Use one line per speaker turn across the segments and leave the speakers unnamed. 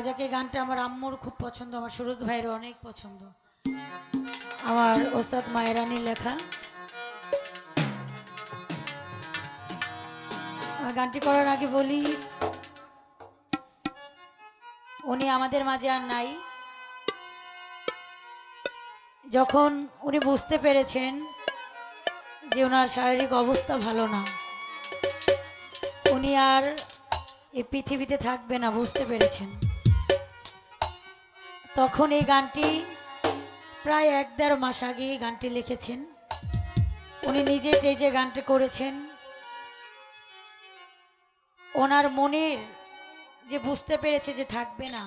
যাকে গানটা আমার আম্মুর খুব পছন্দ, আমার সুরজ ভাইয়ের অনেক পছন্দ, আমার ওস্তাদ মায়েরানির লেখা। গানটি করার আগে বলি, উনি আমাদের মাঝে আর নাই। যখন উনি বুঝতে পেরেছেন যে ওনার শারীরিক অবস্থা ভালো না, উনি আর এই পৃথিবীতে থাকবে না, বুঝতে পেরেছেন, তখন এই গানটি প্রায় 1-1.5 মাস আগে গানটি লিখেছেন। উনি নিজে স্টেজে গানটি করেছেন। ওনার মনের যে বুঝতে পেরেছে যে থাকবে না,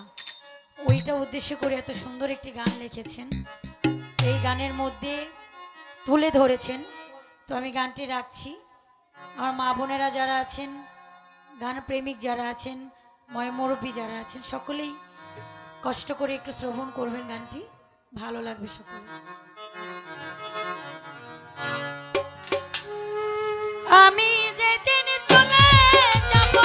ওইটা উদ্দেশ্য করে এত সুন্দর একটি গান লিখেছেন, এই গানের মধ্যে তুলে ধরেছেন। তো আমি গানটি রাখছি। আমার মা বোনেরা যারা আছেন, গান প্রেমিক যারা আছেন, মুরব্বী যারা আছেন, সকলেই কষ্ট করে একটু শ্রবণ করবেন, গানটি ভালো লাগবে সকলে। আমি যেদিন চলে যাব,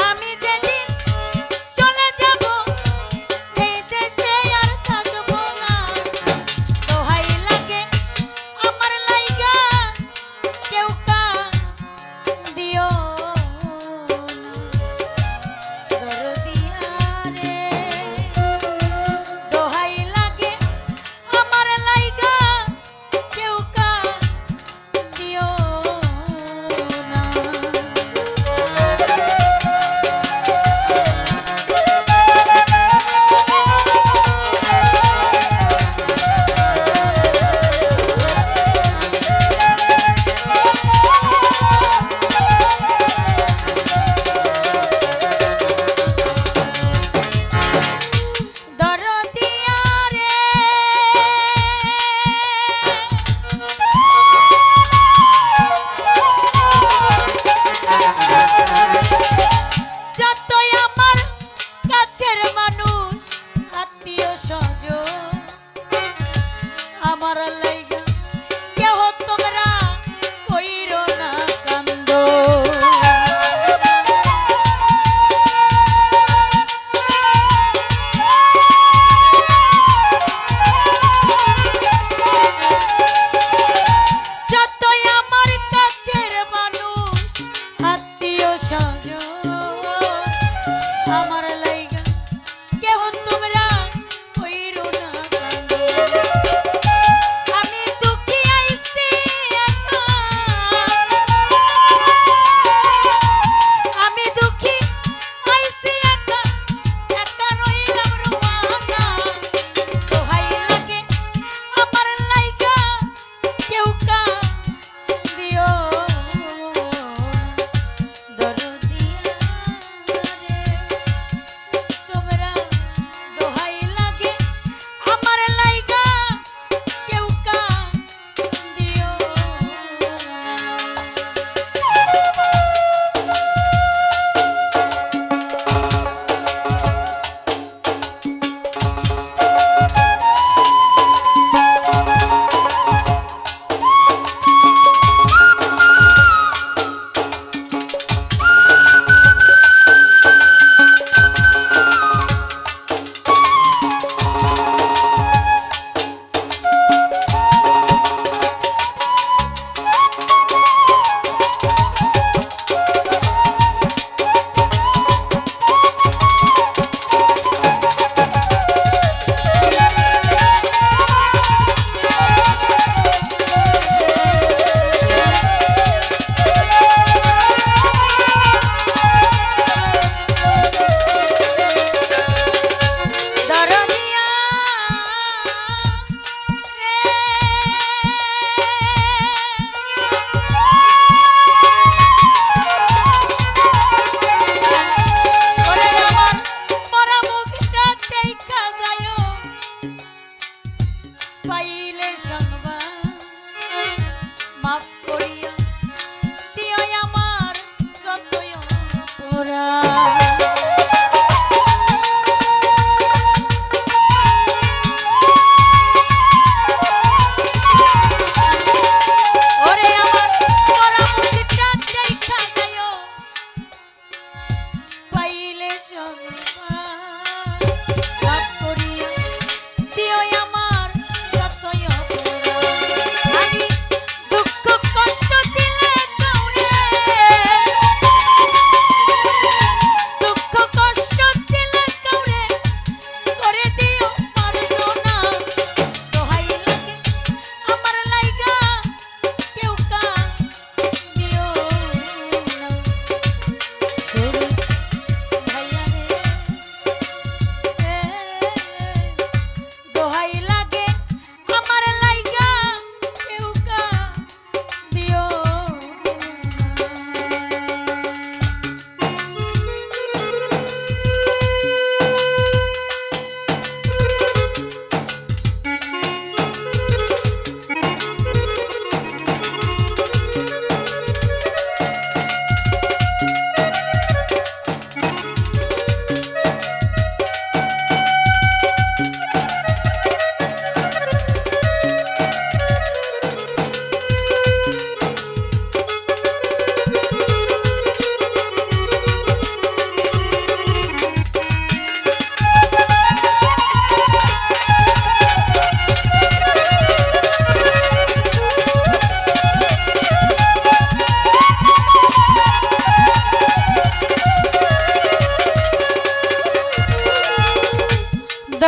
আমি যেদিন চলে যাব, এই দেশে আর থাকবো না। দোহাই লাগে আমার লাইগা, কেউ দিও না দরদিয়া রে। দোহাই লাগে আমার লাইগা,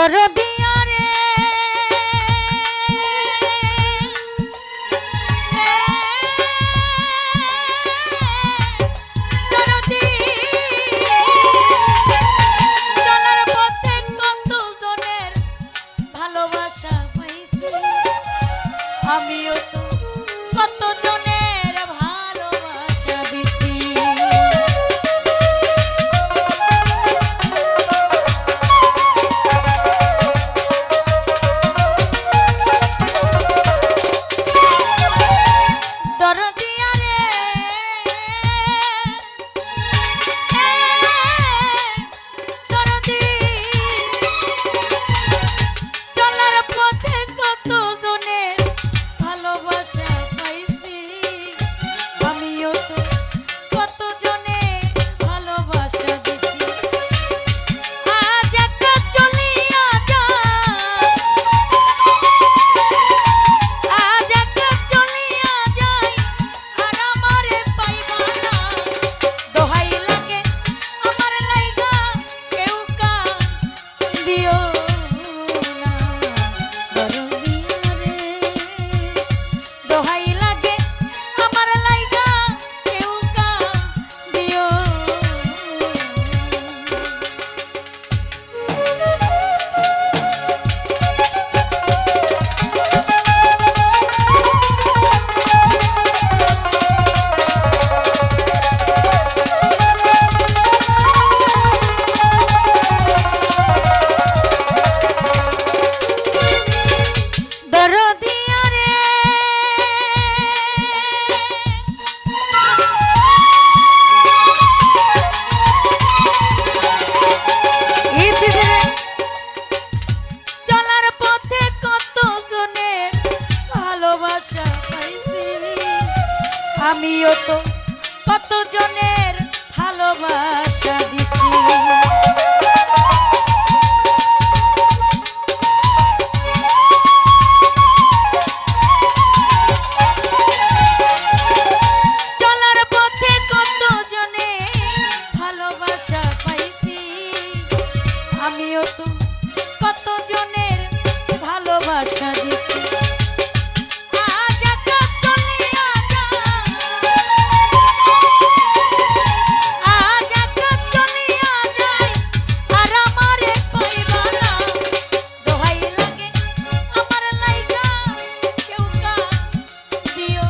দরদিয়া রে দরদি চলার পথে কত জনের ভালোবাসা পাইছি আমিও তো কত জনের ভালোবাসা দিছি দরদিয়া রে দরদি চলার পথে কত জনের ভালোবাসা পাইছি আমিও তো কত জনের ভালোবাসা দিছি আজ একা চলিয়া যায় আজ একা চলিয়া যায় আর আমারে পাইবা না দোহাই লাগে আমার লাইগা কেউ দিও না দরদিয়া রে দোহাই লাগে আমার লাইগা কেউ দিও দরদিয়া রে চলার পথে কত জনের ভালোবাসা পাইছি আমিও তো কত জনের ভালোবাসা দিছি চলার পথে কত জনে ভালোবাসা পাইছি আমিও তো কত জনের ভালোবাসা দিছি আজ একা চলিয়া যায় আজ একা চলিয়া যায় আর আমারে পাইবা না দোহাই লাগে আমার লাইগা কেউ দিও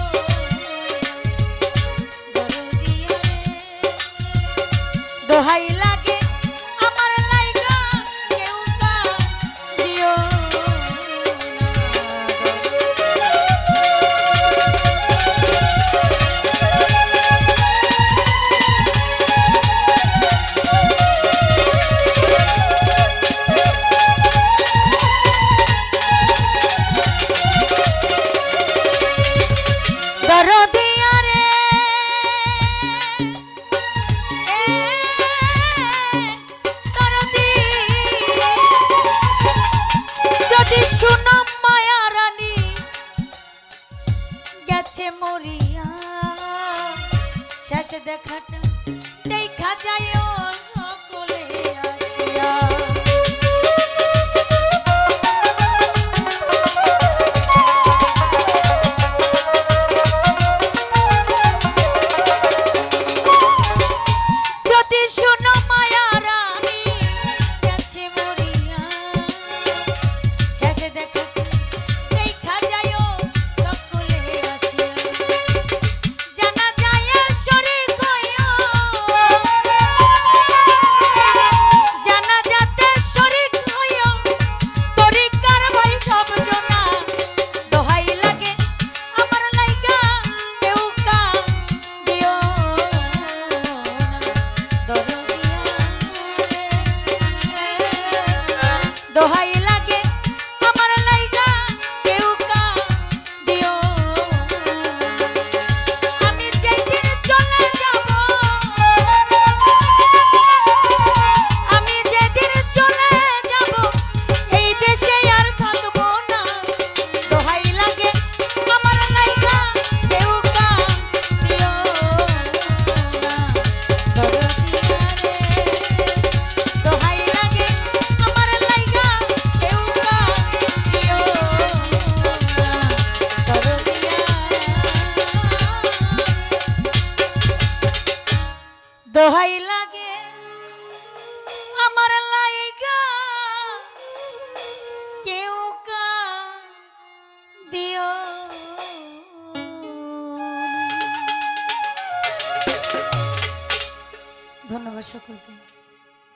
দরদিয়া রে দোহাই লাগে আমার লাইগা কেউ দিও দরদিয়া রে দরদি যদি শুনো মায়া রানী গেছে মরিয়া শেষ দেখাটা দেখা যায় সকলে আসিয়া যদি শুনো মায়া রানী গেছে মরিয়া শেষে দেখা দেখা যায় সকলে আসিয়া জানা যায় শরীক হইয়া ধন্যবাদ সকলকে।